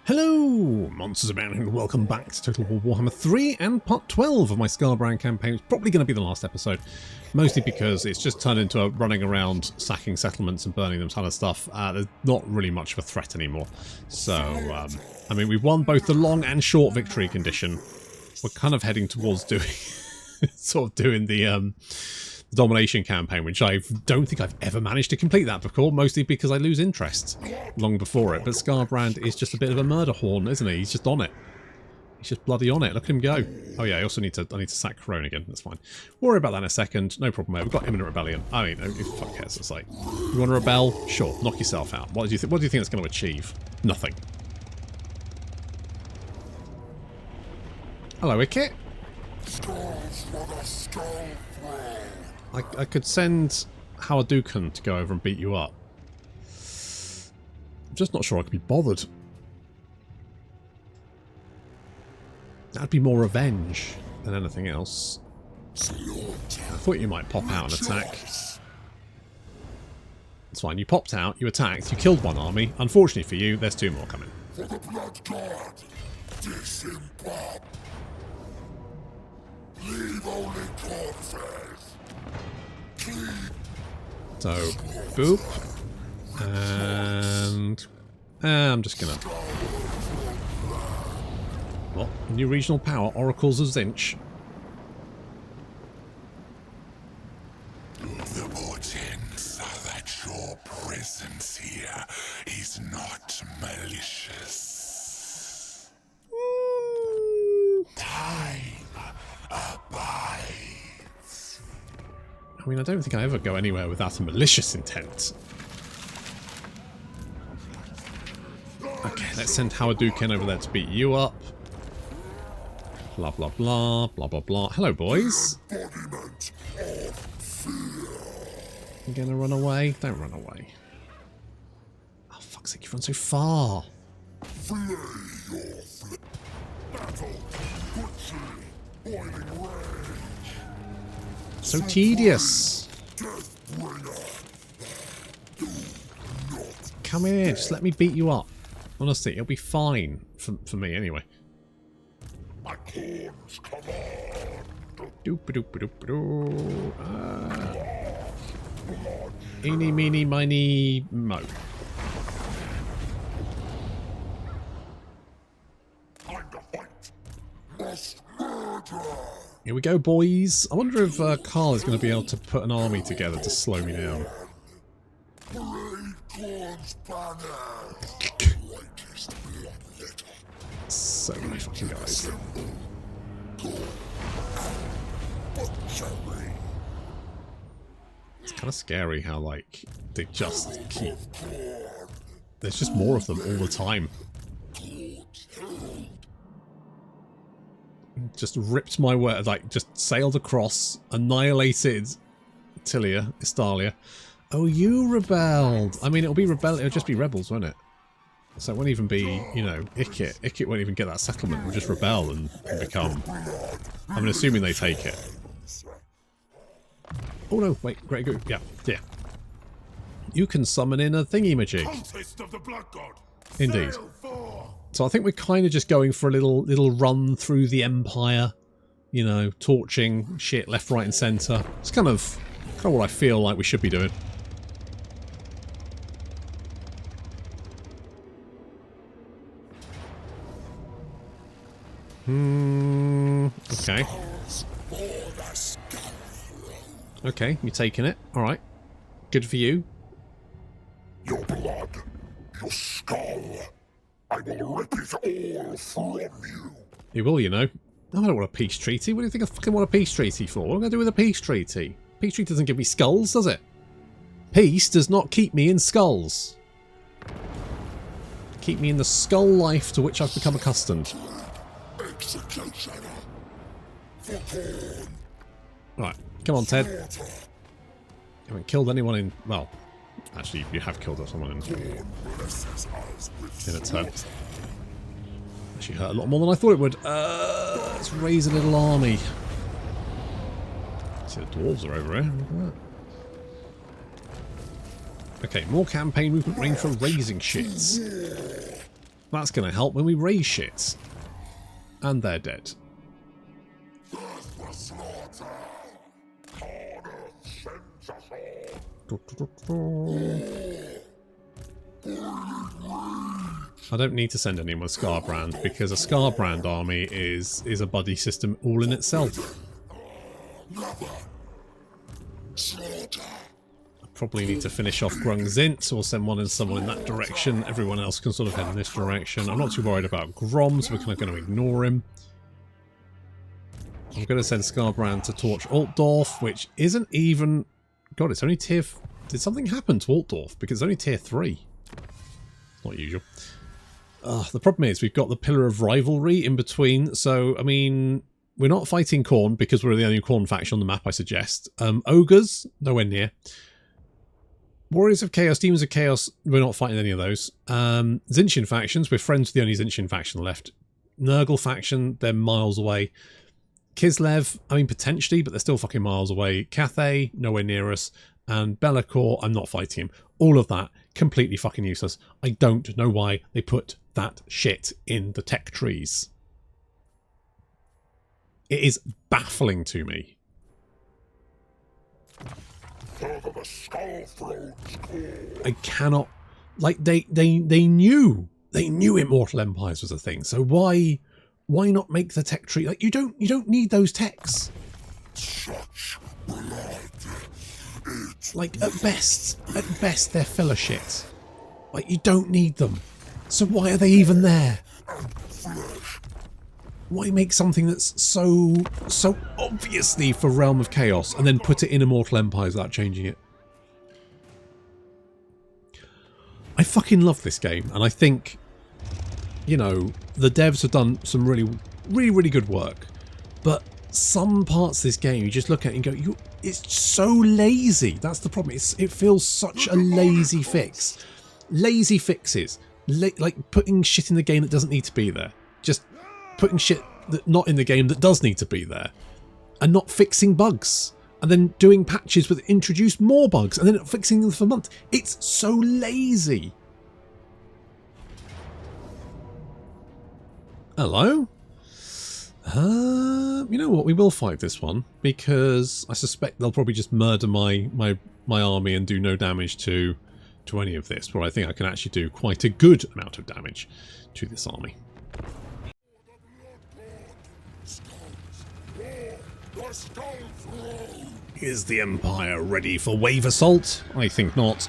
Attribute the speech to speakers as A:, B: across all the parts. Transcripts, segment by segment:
A: Hello, monsters about, and welcome back to Total War Warhammer 3 and part 12 of my Skarbrand campaign. It's probably going to be the last episode, mostly because it's just turned into a running around, sacking settlements and burning them kind of stuff. There's not really much of a threat anymore. So, I mean, we've won both the long and short victory condition. We're kind of heading towards doing, doing the domination campaign, which I don't think I've ever managed to complete that before, mostly because I lose interest long before it. But Skarbrand is just a bit of a murder horn, isn't he? He's just on it. He's just bloody on it. Look at him go. Oh yeah, I also need to sack Khorne again. That's fine. We'll worry about that in a second. No problem there. We've got imminent rebellion. I mean, who the fuck cares? It's like, you want to rebel? Sure, knock yourself out. What do you think? What do you think it's going to achieve? Nothing. Hello, Ikit. I could send Hadouken to go over and beat you up. I'm just not sure I could be bothered. That'd be more revenge than anything else. I thought you might pop out and attack. It's fine, you popped out, you attacked, you killed one army. Unfortunately for you, there's two more coming.
B: For the Blood God, disembark. Leave only corpses.
A: So, boop. And I'm just gonna... What? New regional power, Oracles of Zinch.
B: The portents are that your presence here is not malicious. Time abides.
A: I mean, I don't think I ever go anywhere without a malicious intent. Okay, let's send Hadouken over there to beat you up. Blah, blah, blah, blah, blah, blah. Hello, boys. You gonna run away? Don't run away. Oh, fuck's sake, you run so far. So tedious. Come here, just let me beat you up. Honestly, it'll be fine for me anyway. Doop-a-doop-a-doop-a-doo. Eeny, meeny, miny, mo. Here we go, boys. I wonder if Carl is going to be able to put an army together to slow me down. So many fucking guys. It's kind of scary how, like, they just keep... There's just more of them all the time. Just ripped my way, like, just sailed across, annihilated Istalia. Oh, you rebelled! I mean, it'll just be rebels, won't it? So it won't even be, you know, Ikit. Ikit won't even get that settlement. It'll just rebel and become... I'm assuming they take it. Oh no, wait, great goo. Yeah, yeah. You can summon in a thingy-majig. Indeed. So I think we're kind of just going for a little run through the Empire. You know, torching shit left, right and centre. It's kind of what I feel like we should be doing. Okay. Okay, you're taking it. Alright. Good for you.
B: Your blood, your skull, I will rip it all from you.
A: You will, you know. I don't want a peace treaty. What do you think I fucking want a peace treaty for? What am I going to do with a peace treaty? Peace treaty doesn't give me skulls, does it? Peace does not keep me in skulls. Keep me in the skull life to which I've become accustomed. Right, come on, Ted. You haven't killed anyone in... Well, actually, you have killed someone in a turn. Actually hurt a lot more than I thought it would. Let's raise a little army. See, the dwarves are over here. Look at that. Okay, more campaign movement range for raising shits. That's going to help when we raise shit. And they're dead. I don't need to send anyone with Skarbrand, because a Skarbrand army is a buddy system all in itself. I probably need to finish off Grung Zint, or send someone in that direction. Everyone else can sort of head in this direction. I'm not too worried about Grom, so we're kind of going to ignore him. I'm going to send Skarbrand to torch Altdorf, which isn't even... God, it's only tier... Did something happen to Altdorf? Because it's only tier 3. Not usual. The problem is we've got the Pillar of Rivalry in between. So, I mean, we're not fighting Khorne because we're the only Khorne faction on the map, I suggest. Ogres, nowhere near. Warriors of Chaos, Demons of Chaos, we're not fighting any of those. Tzeentch factions, we're friends with the only Tzeentch faction left. Nurgle faction, they're miles away. Kislev, I mean, potentially, but they're still fucking miles away. Cathay, nowhere near us. And Be'lakor, I'm not fighting him. All of that, completely fucking useless. I don't know why they put that shit in the tech trees. It is baffling to me. I cannot... Like, they knew Immortal Empires was a thing, so why not make the tech tree? Like, you don't need those techs. Like, at best they're filler shit. Like, you don't need them. So why are they even there? Why make something that's so obviously for Realm of Chaos and then put it in Immortal Empires without changing it? I fucking love this game, and I think, you know, the devs have done some really good work, but some parts of this game you just look at it and go, it's so lazy. That's the problem. It feels such a lazy fix. Lazy fixes. Like putting shit in the game that doesn't need to be there. Just putting shit that not in the game that does need to be there. And not fixing bugs. And then doing patches that introduce more bugs. And then fixing them for months. It's so lazy. Hello? You know what? We will fight this one, because I suspect they'll probably just murder my army and do no damage to any of this. But I think I can actually do quite a good amount of damage to this army. Is the Empire ready for wave assault? I think not.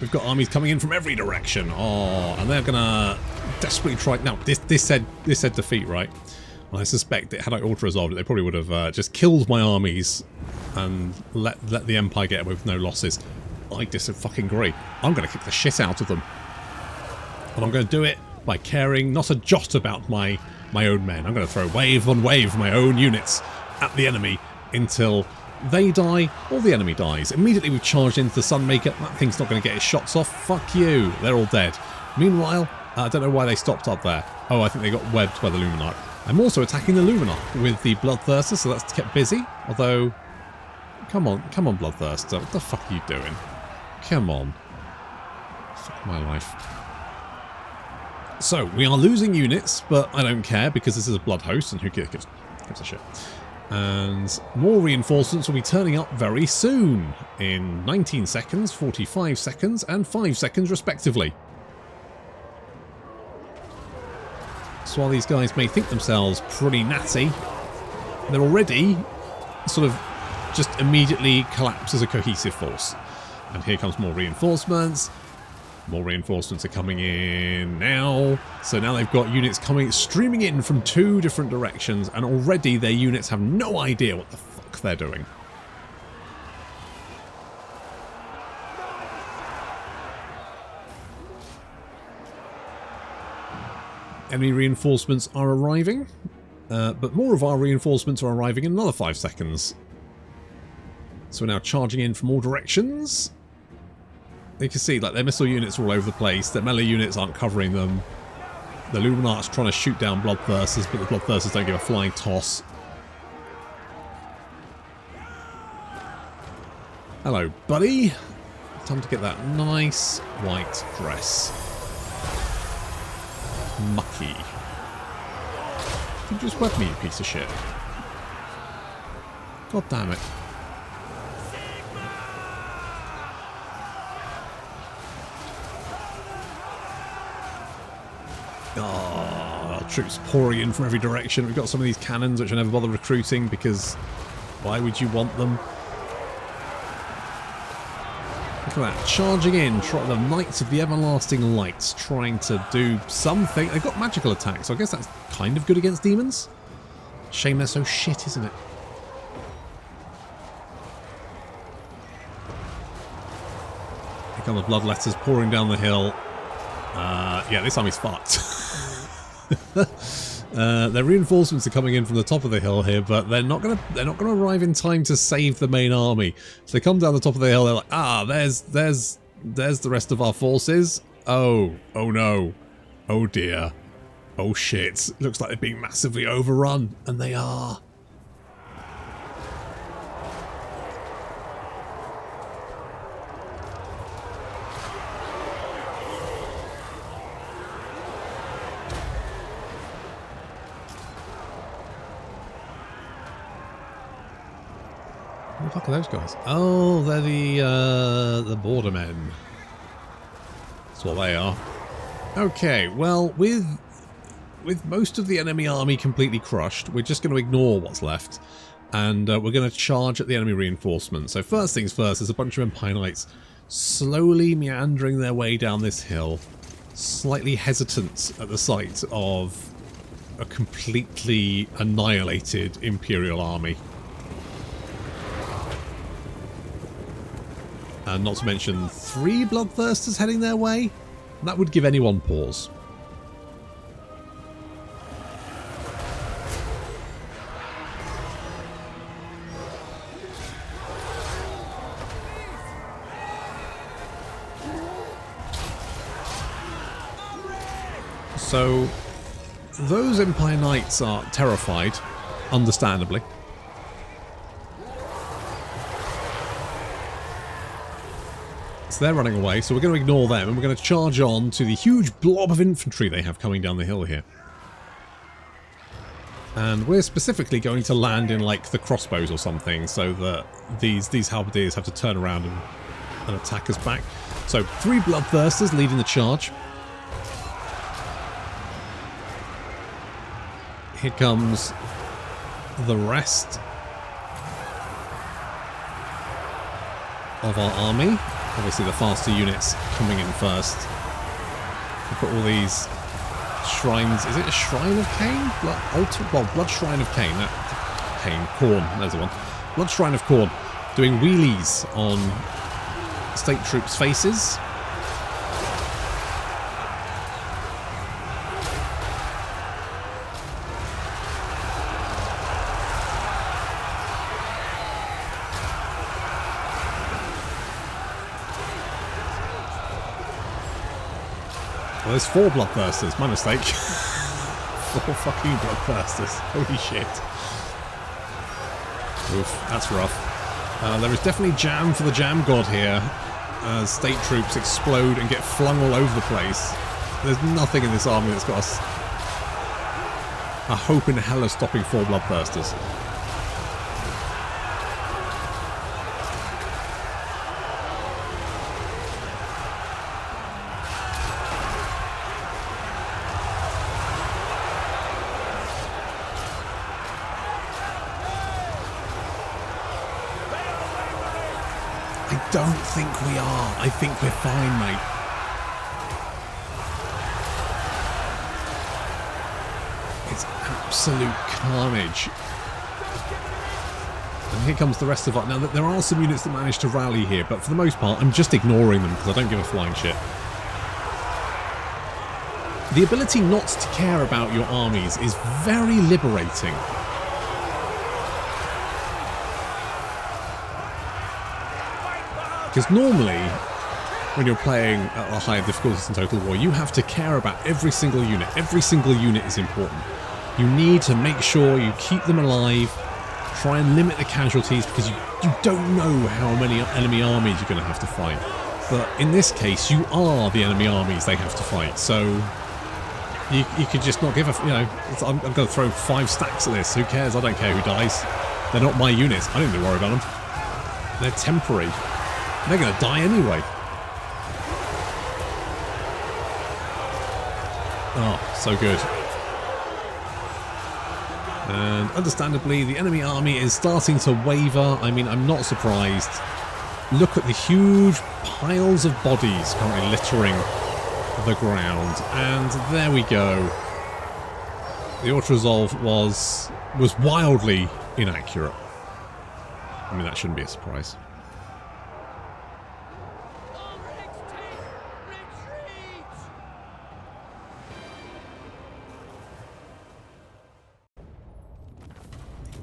A: We've got armies coming in from every direction. Oh, and they're gonna desperately try. Now, this said defeat, right? And I suspect that had I auto-resolved it, they probably would have just killed my armies and let the Empire get away with no losses. I fucking agree. I'm going to kick the shit out of them. And I'm going to do it by caring not a jot about my own men. I'm going to throw wave on wave of my own units at the enemy until they die or the enemy dies. Immediately we've charged into the Sunmaker. That thing's not going to get its shots off. Fuck you. They're all dead. Meanwhile, I don't know why they stopped up there. Oh, I think they got webbed by the Luminarch. I'm also attacking the Luminarch with the Bloodthirster, so that's kept busy. Although, come on Bloodthirster. What the fuck are you doing? Come on. Fuck my life. So, we are losing units, but I don't care because this is a blood host and who gives a shit. And more reinforcements will be turning up very soon. In 19 seconds, 45 seconds, and 5 seconds respectively. So while these guys may think themselves pretty natty, they're already sort of just immediately collapse as a cohesive force. And here comes more reinforcements. More reinforcements are coming in now. So now they've got units streaming in from 2 different directions, and already their units have no idea what the fuck they're doing. Enemy reinforcements are arriving, but more of our reinforcements are arriving in another 5 seconds. So we're now charging in from all directions. You can see, like, their missile units are all over the place. Their melee units aren't covering them. The Luminarch's trying to shoot down Bloodthirsters, but the Bloodthirsters don't give a flying toss. Hello, buddy. Time to get that nice white dress. mucky. You just web me, you piece of shit. God damn it. Troops pouring in from every direction. We've got some of these cannons which I never bother recruiting because why would you want them? Look at that, charging in, the Knights of the Everlasting Lights, trying to do something. They've got magical attacks, so I guess that's kind of good against demons. Shame they're so shit, isn't it? Here come the bloodletters pouring down the hill. Yeah, this army's fucked. Their reinforcements are coming in from the top of the hill here, but they're not gonna arrive in time to save the main army. So they come down the top of the hill. They're like, there's the rest of our forces. Oh no, oh dear, oh shit. Looks like they're being massively overrun, and they are. What the fuck are those guys? Oh, they're the border men. That's what they are. Okay, well, with most of the enemy army completely crushed, we're just going to ignore what's left, and we're going to charge at the enemy reinforcements. So first things first, there's a bunch of Empire Knights slowly meandering their way down this hill, slightly hesitant at the sight of a completely annihilated Imperial army. And not to mention 3 bloodthirsters heading their way. That would give anyone pause. So, those Empire Knights are terrified, understandably. So they're running away, so we're going to ignore them, and we're going to charge on to the huge blob of infantry they have coming down the hill here. And we're specifically going to land in, like, the crossbows or something, so that these halberdiers have to turn around and attack us back. So, 3 bloodthirsters leading the charge. Here comes the rest of our army. Obviously the faster units coming in first. We've got all these shrines. Is it a Shrine of Cain? Blood Shrine of Cain. Khorne, there's the one. Blood Shrine of Khorne. Doing wheelies on state troops' faces. Well, there's 4 bloodthirsters. My mistake. 4 fucking bloodthirsters. Holy shit. Oof, that's rough. There is definitely jam for the jam god here, as state troops explode and get flung all over the place. There's nothing in this army that's got a hope in hell of stopping 4 bloodthirsters. I don't think we are. I think we're fine, mate. It's absolute carnage. And here comes the rest of it. Now, there are some units that manage to rally here, but for the most part, I'm just ignoring them because I don't give a flying shit. The ability not to care about your armies is very liberating. Because normally, when you're playing at a higher difficulty than Total War, you have to care about every single unit. Every single unit is important. You need to make sure you keep them alive, try and limit the casualties, because you don't know how many enemy armies you're going to have to fight. But in this case, you are the enemy armies they have to fight, so You could just not give a... You know, I'm going to throw 5 stacks at this. Who cares? I don't care who dies. They're not my units. I don't need to worry about them. They're temporary. They're going to die anyway. Oh, so good. And understandably, the enemy army is starting to waver. I mean, I'm not surprised. Look at the huge piles of bodies currently littering the ground. And there we go. The auto-resolve was wildly inaccurate. I mean, that shouldn't be a surprise.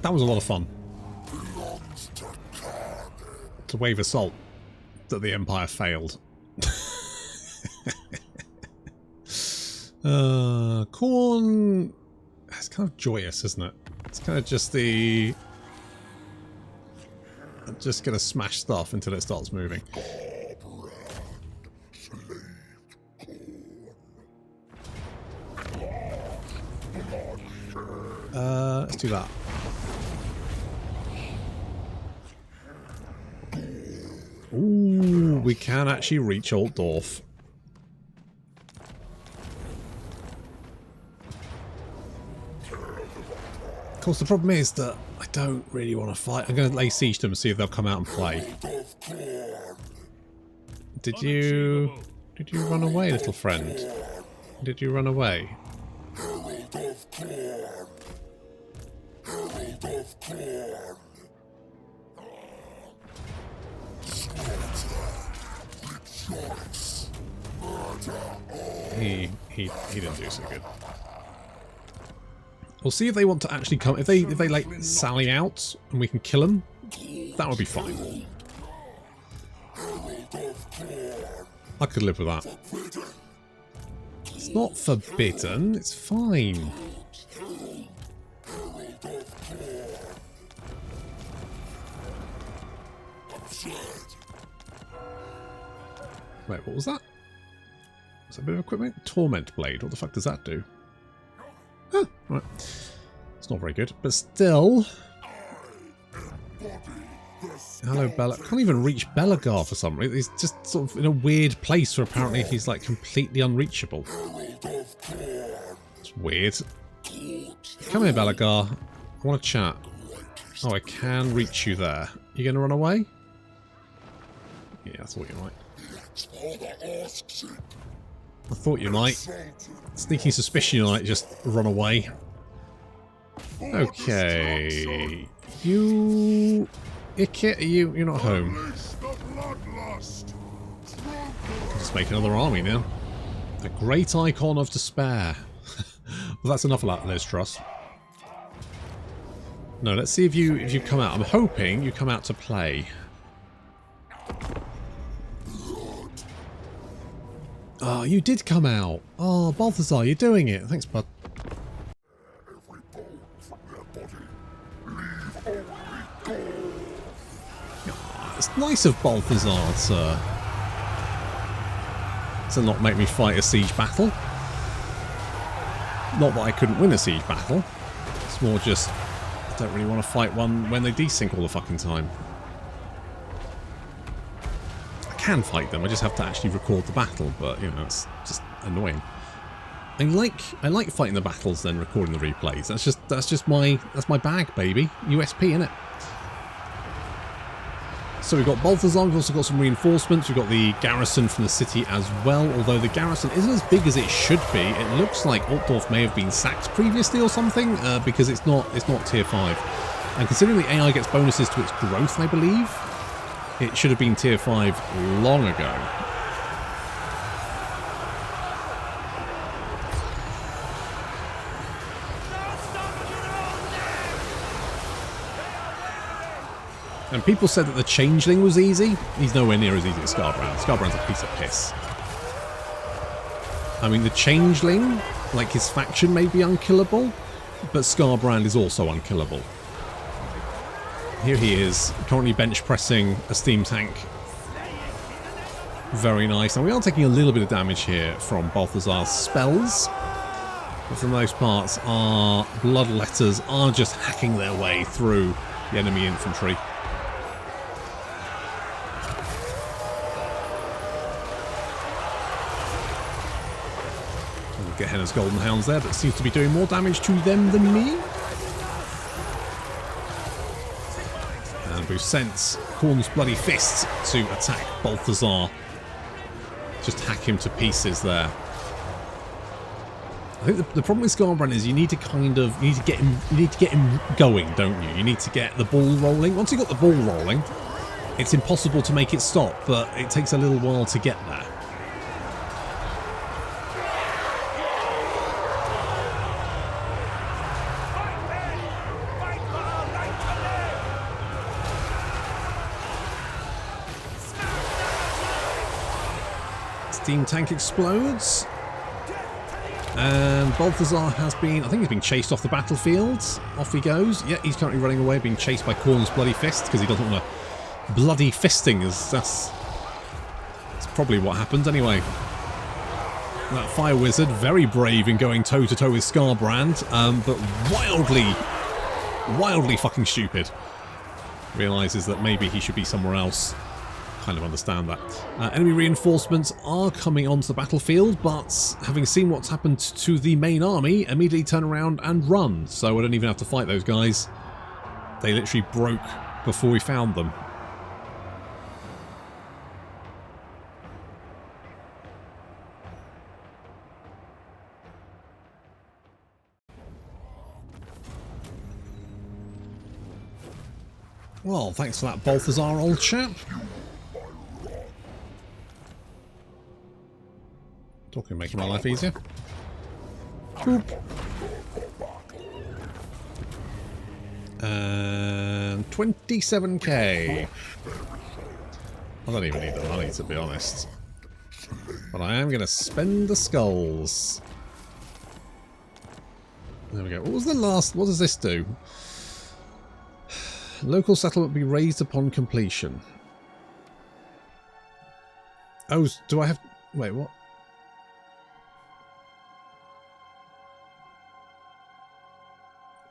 A: That was a lot of fun. To wave assault that the Empire failed. Khorne... It's kind of joyous, isn't it? It's kind of just the... I'm just going to smash stuff until it starts moving. Let's do that. Ooh, we can actually reach Altdorf. Of course, the problem is that I don't really want to fight. I'm going to lay siege to them and see if they'll come out and play. Did you run away, little friend? Did you run away? He didn't do so good. We'll see if they want to actually come. If they like sally out and we can kill them, that would be fine. I could live with that. It's not forbidden. It's fine. Wait, what was that? Was that a bit of equipment? Torment Blade. What the fuck does that do? Oh, right. It's not very good, but still. Hello, Bella. Can't even reach Belagar for some reason. He's just sort of in a weird place where apparently he's like completely unreachable. It's weird. Come here, Belagar. I want to chat. Oh, I can reach you there. You going to run away? Yeah, I thought you might. I thought you might. Sneaking suspicion you might just run away. Okay. You... Ikit, you're not home. Just make another army now. A great icon of despair. Well, that's enough of those trusts. No, let's see if you come out. I'm hoping you come out to play. Oh, you did come out. Oh, Balthazar, you're doing it. Thanks, bud. Oh, it's nice of Balthazar to not make me fight a siege battle. Not that I couldn't win a siege battle. It's more just I don't really want to fight one when they desync all the fucking time. Can fight them, I just have to actually record the battle, but you know, it's just annoying. I like fighting the battles then recording the replays. That's just my bag, baby. USP, innit? So we've got Balthazar, we've also got some reinforcements, we've got the garrison from the city as well, although the garrison isn't as big as it should be. It looks like Altdorf may have been sacked previously or something, because it's not tier 5. And considering the AI gets bonuses to its growth, I believe, it should have been tier 5 long ago. And people said that the Changeling was easy. He's nowhere near as easy as Skarbrand. Skarbrand's a piece of piss. I mean, the Changeling, like his faction may be unkillable, but Skarbrand is also unkillable. Here he is, currently bench pressing a steam tank. Very nice. And we are taking a little bit of damage here from Balthazar's spells. But for the most part, our bloodletters are just hacking their way through the enemy infantry. Gehenna's Golden Hounds there, that seems to be doing more damage to them than me. And we've sent Khorne's Bloody Fists to attack Balthazar. Just hack him to pieces there. I think the problem with Skarbrand is you need to get him going, don't you? You need to get the ball rolling. Once you've got the ball rolling, it's impossible to make it stop, but it takes a little while to get there. Steam tank explodes, and Balthazar has been, I think he's been chased off the battlefield. Off he goes. Yeah, he's currently running away, being chased by Khorne's Bloody Fist, because he doesn't want to bloody fisting, that's probably what happened anyway. That Fire Wizard, very brave in going toe-to-toe with Skarbrand, but wildly fucking stupid. Realises that maybe he should be somewhere else. Kind of understand that. Enemy reinforcements are coming onto the battlefield, but having seen what's happened to the main army, immediately turn around and run. So I don't even have to fight those guys. They literally broke before we found them. Well, thanks for that, Balthazar, old chap. Talking, making my life easier. Boop. And 27k. I don't even need the money, to be honest. But I am going to spend the skulls. There we go. What was the last? What does this do? Local settlement be raised upon completion. Oh, do I have... Wait, what?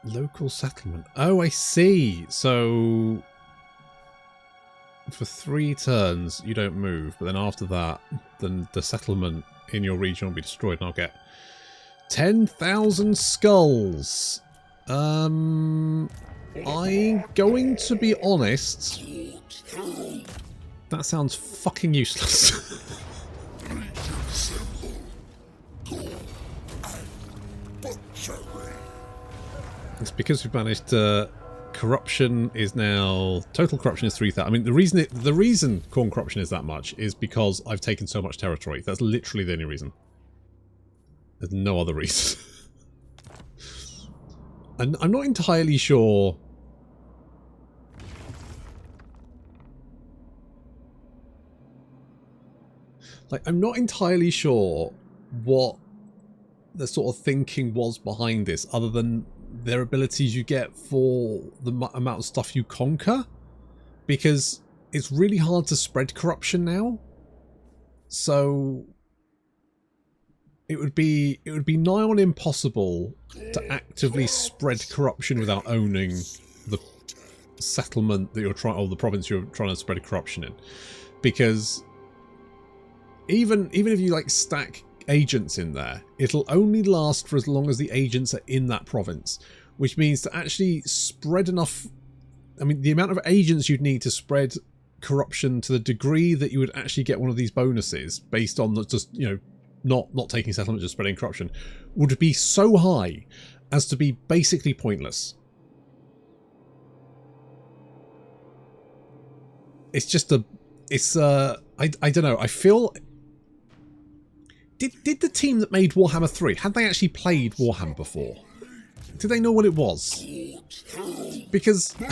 A: Local settlement. Oh, I see. So for 3 turns you don't move, but then after that, then the settlement in your region will be destroyed, and I'll get 10,000 skulls. I'm going to be honest. That sounds fucking useless. It's because we've managed to... corruption is now... Total corruption is 3,000. I mean, the reason Khorne corruption is that much is because I've taken so much territory. That's literally the only reason. There's no other reason. And I'm not entirely sure... Like, I'm not entirely sure what the sort of thinking was behind this, other than their abilities you get for the amount of stuff you conquer, because it's really hard to spread corruption now. So it would be nigh on impossible to actively spread corruption without owning the settlement that you're trying, or the province you're trying to spread corruption in, because even if you like stack agents in there, it'll only last for as long as the agents are in that province, which means to actually spread enough... I mean, the amount of agents you'd need to spread corruption to the degree that you would actually get one of these bonuses based on the, just, you know, not taking settlement, just spreading corruption, would be so high as to be basically pointless. It's just a... It's I don't know, I feel... Did the team that made Warhammer 3, had they actually played Warhammer before? Did they know what it was? Because I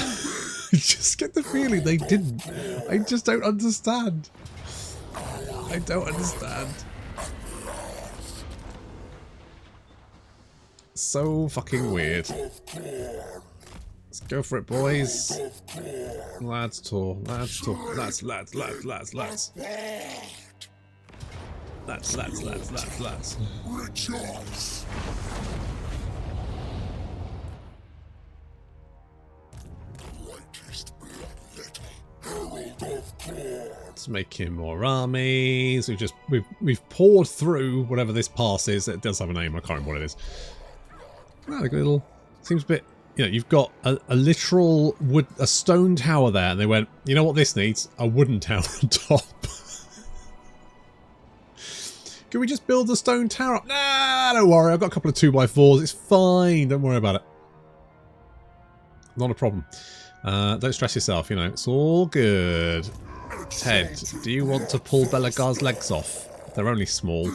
A: just get the feeling they didn't. I just don't understand. I don't understand. So fucking weird. Let's go for it, boys. Lads talk, lads talk, lads. That's.
B: Rejoice. Brightest bloodletter, Herald of Khorne.
A: Let's make him more armies. We've poured through whatever this pass is. It does have a name. I can't remember what it is. Oh, like a little. Seems a bit. You know, you've got a literal a stone tower there, and they went, you know what this needs? A wooden tower on top. Can we just build the stone tower up? Nah, don't worry. I've got a couple of 2x4s. It's fine. Don't worry about it. Not a problem. Don't stress yourself, you know. It's all good. Ted, do you want to pull Belagar's legs off? They're only small.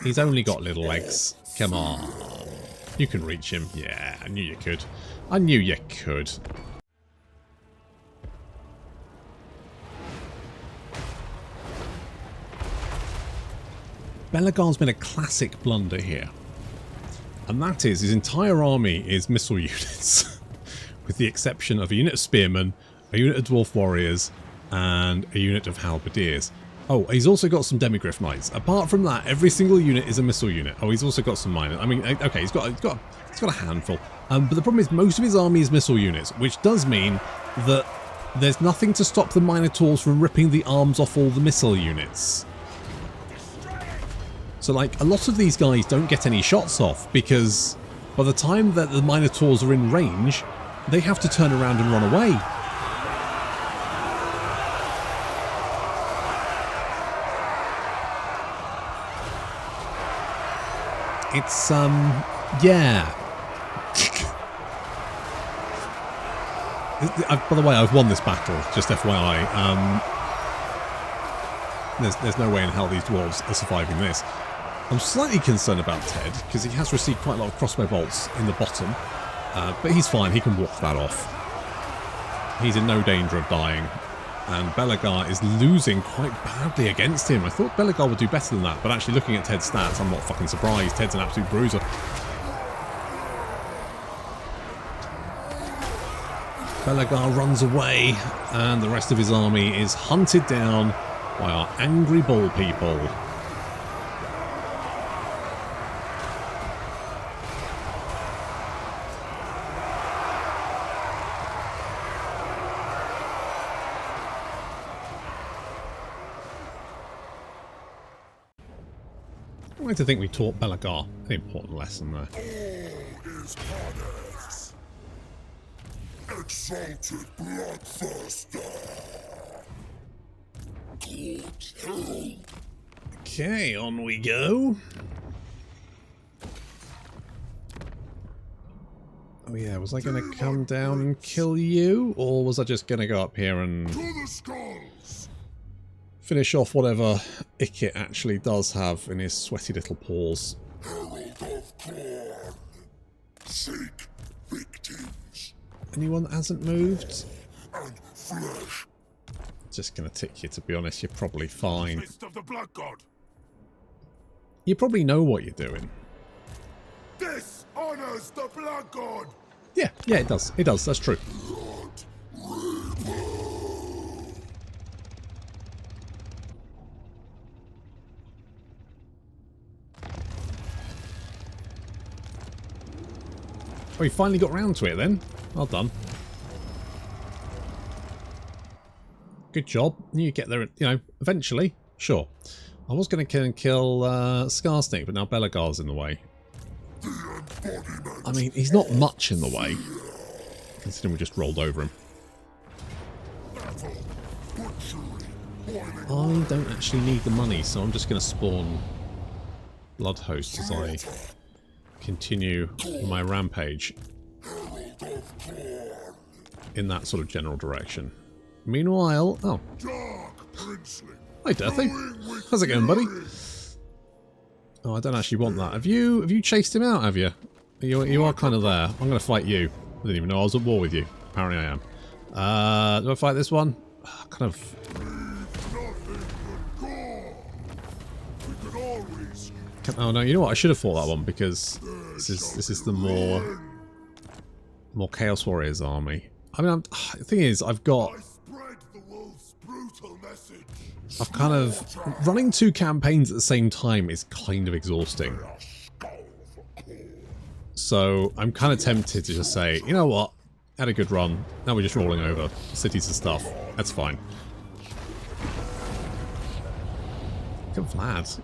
A: He's only got little legs. Come on. You can reach him. Yeah, I knew you could. I knew you could. Belagar's been a classic blunder here. And that is, his entire army is missile units. With the exception of a unit of spearmen, a unit of dwarf warriors, and a unit of halberdiers. Oh, he's also got some demigryph knights. Apart from that, every single unit is a missile unit. Oh, he's also got some minor. I mean, okay, he's got a handful. But the problem is most of his army is missile units, which does mean that there's nothing to stop the Minotaurs from ripping the arms off all the missile units. So, like, a lot of these guys don't get any shots off because by the time that the Minotaurs are in range, they have to turn around and run away. It's, yeah. By the way, I've won this battle, just FYI. There's no way in hell these dwarves are surviving this. I'm slightly concerned about Ted, because he has received quite a lot of crossbow bolts in the bottom. But he's fine, he can walk that off. He's in no danger of dying. And Belagar is losing quite badly against him. I thought Belagar would do better than that, but actually looking at Ted's stats, I'm not fucking surprised. Ted's an absolute bruiser. Belagar runs away, and the rest of his army is hunted down by our angry bull people. I like to think we taught Belagar an important lesson there.
B: All is hardest. Exalted bloodthirster. Good herald.
A: Okay, on we go. Oh yeah, was I going to come down and kill you? Or was I just going to go up here and
B: To the skulls.
A: finish off whatever ick it actually does have in his sweaty little paws?
B: Herald of Khorne. Seek victims.
A: Anyone that hasn't moved?
B: And flesh.
A: Just going to tick you, to be honest. You're probably fine.
B: Fist of the Blood God.
A: You probably know what you're doing.
B: This honors the Blood God.
A: Yeah, it does. It does. That's true. Oh, you finally got round to it then. Well done. Good job. You get there, you know, eventually. Sure. I was going to kill Skarsnik, but now Belagar's in the way. I mean, he's not much in the way, considering we just rolled over him. I don't actually need the money, so I'm just going to spawn Blood Host as I continue my rampage in that sort of general direction. Meanwhile, oh, hi Dirthy, how's it going, buddy? Oh, I don't actually want that. Have you chased him out? Have you? You are kind of there. I'm going to fight you. I didn't even know I was at war with you. Apparently, I am. Do I fight this one? Kind of. Oh no, you know what? I should have fought that one because this is the more Chaos Warriors army. I mean, the thing is, I've got.
B: I spread the wolf's brutal message.
A: I've kind of... Running 2 campaigns at the same time is kind of exhausting. So I'm kind of tempted to just say, you know what? Had a good run. Now we're just rolling over cities and stuff. That's fine. Look at Vlad.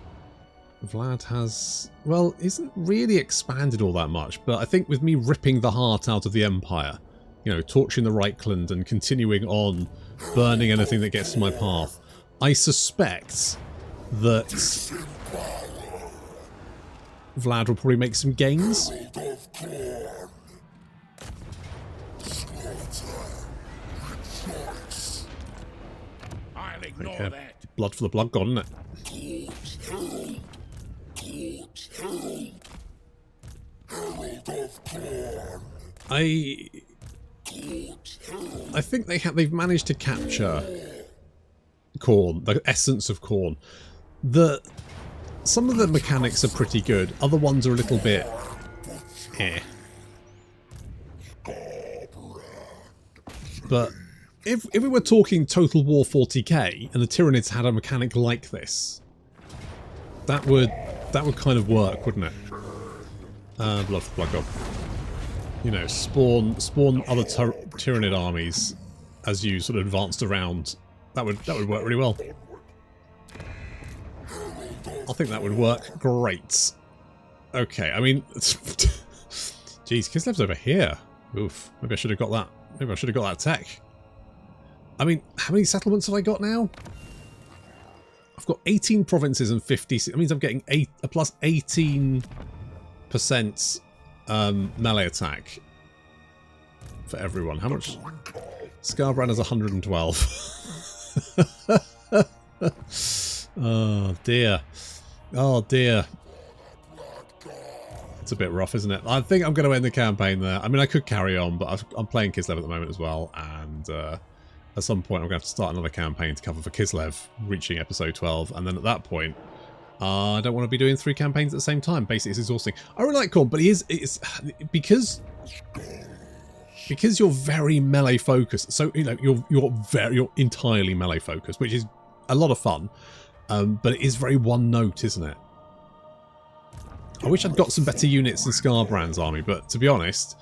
A: Vlad has... Well, isn't really expanded all that much, but I think with me ripping the heart out of the Empire, you know, torching the Reichland and continuing on burning anything that gets in my path, I suspect that Vlad will probably make some gains. Okay. Blood for the blood god, isn't it? I think they've managed to capture Khorne, the essence of Khorne. Some of the mechanics are pretty good, other ones are a little bit But if we were talking Total War 40k and the Tyranids had a mechanic like this, that would kind of work, wouldn't it? Blood for blood god. You know, spawn other Tyranid armies as you sort of advanced around. That would work really well. I think that would work great. Okay, I mean, geez, Kislev's over here. Oof, maybe I should have got that. Maybe I should have got that tech. I mean, how many settlements have I got now? I've got 18 provinces and 50. That means I'm getting a plus 18% melee attack for everyone. How much? Skarbrand is 112. Oh dear. Oh dear. It's a bit rough, isn't it? I think I'm going to end the campaign there. I mean, I could carry on, but I'm playing Kislev at the moment as well, and at some point I'm going to have to start another campaign to cover for Kislev, reaching episode 12, and then at that point, I don't want to be doing 3 campaigns at the same time. Basically, it's exhausting. I really like Khorne, but it's because you're very melee focused. So you know you're entirely melee focused, which is a lot of fun, but it is very one note, isn't it? I wish I'd got some better units in Skarbrand's army, but to be honest,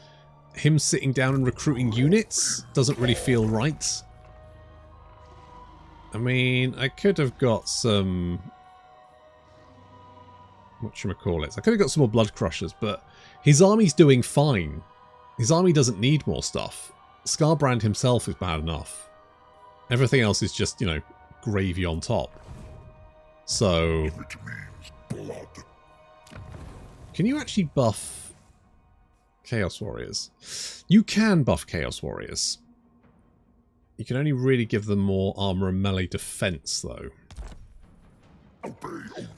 A: him sitting down and recruiting units doesn't really feel right. I mean, I could have got some... whatchamacallits. I could have got some more Blood Crushers, but his army's doing fine. His army doesn't need more stuff. Skarbrand himself is bad enough. Everything else is just, you know, gravy on top. So... can you actually buff Chaos Warriors? You can buff Chaos Warriors. You can only really give them more armor and melee defense, though.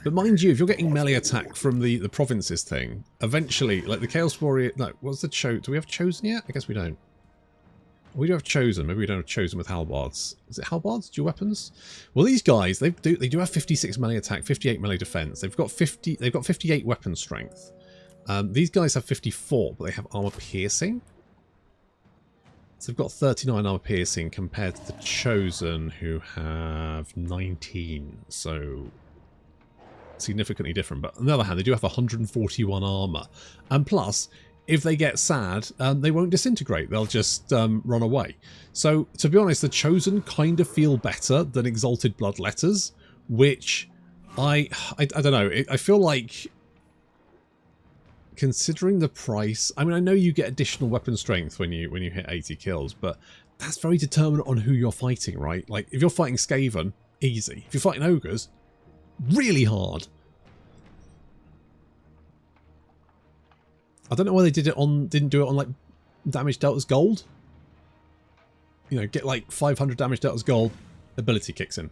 A: But mind you, if you're getting melee attack from the provinces thing, eventually, like the Chaos Warrior... No, what's the do we have Chosen yet? I guess we don't. We do have Chosen. Maybe we don't have Chosen with Halbards. Is it Halbards? Dual weapons? Well, these guys, they do have 56 melee attack, 58 melee defense. They've got 58 weapon strength. These guys have 54, but they have armor piercing. So they've got 39 armor piercing compared to the Chosen, who have 19. So significantly different. But on the other hand, they do have 141 armor. And plus, if they get sad, they won't disintegrate. They'll just run away. So, to be honest, the Chosen kind of feel better than Exalted Bloodletters, which I don't know. I feel like, considering the price, I mean, I know you get additional weapon strength when you hit 80 kills, but that's very determinant on who you're fighting, right? Like, if you're fighting Skaven, easy. If you're fighting Ogres, really hard. I don't know why they didn't do it on like damage dealt as gold. You know, get like 500 damage dealt as gold, ability kicks in.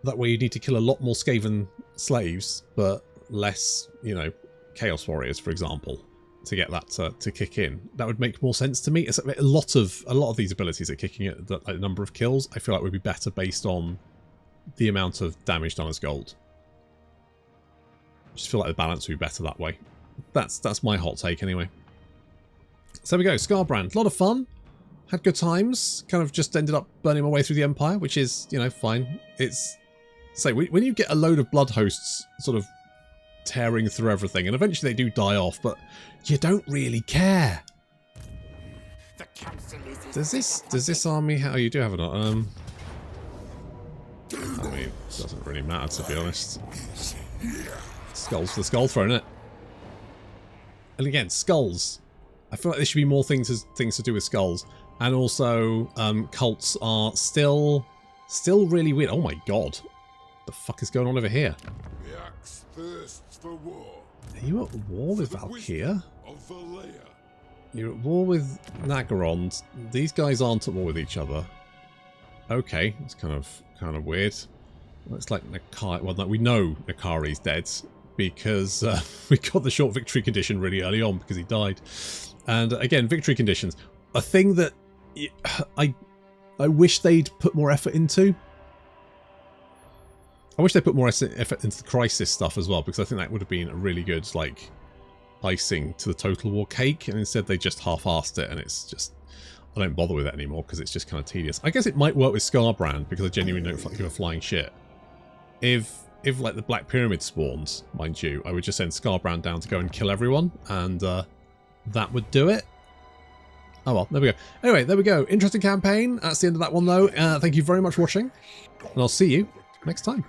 A: That way you need to kill a lot more Skaven slaves, but less, you know, Chaos Warriors, for example, to get that to kick in. That would make more sense to me. It's a lot of these abilities are kicking at the number of kills. I feel like would be better based on the amount of damage done as gold. Just feel like the balance would be better that way. That's my hot take anyway. So there we go, Skarbrand. A lot of fun. Had good times. Kind of just ended up burning my way through the Empire, which is, you know, fine. It's... Say, when you get a load of blood hosts sort of tearing through everything, and eventually they do die off, but you don't really care. Does this army... Oh, you do have it on. I mean, it doesn't really matter, to be honest. Skulls for the skull throne, innit? And again, skulls. I feel like there should be more things to do with skulls. And also, cults are still really weird. Oh my god. What the fuck is going on over here?
B: The axe thirsts for war.
A: Are you at war with Valkyria? You're at war with Nagorond. These guys aren't at war with each other. Okay, it's kind of weird. Looks like Nakari. Well, no, we know Nakari's dead because we got the short victory condition really early on because he died. And again, victory conditions, a thing that I wish they'd put more effort into. I wish they put more effort into the crisis stuff as well, because I think that would have been a really good like icing to the Total War cake, and instead they just half-assed it, and it's just, I don't bother with it anymore because it's just kind of tedious. I guess it might work with Skarbrand because I genuinely don't give a flying shit. If like the Black Pyramid spawns, mind you, I would just send Skarbrand down to go and kill everyone, and that would do it. Oh well, there we go. Anyway, there we go. Interesting campaign. That's the end of that one though. Thank you very much for watching, and I'll see you next time.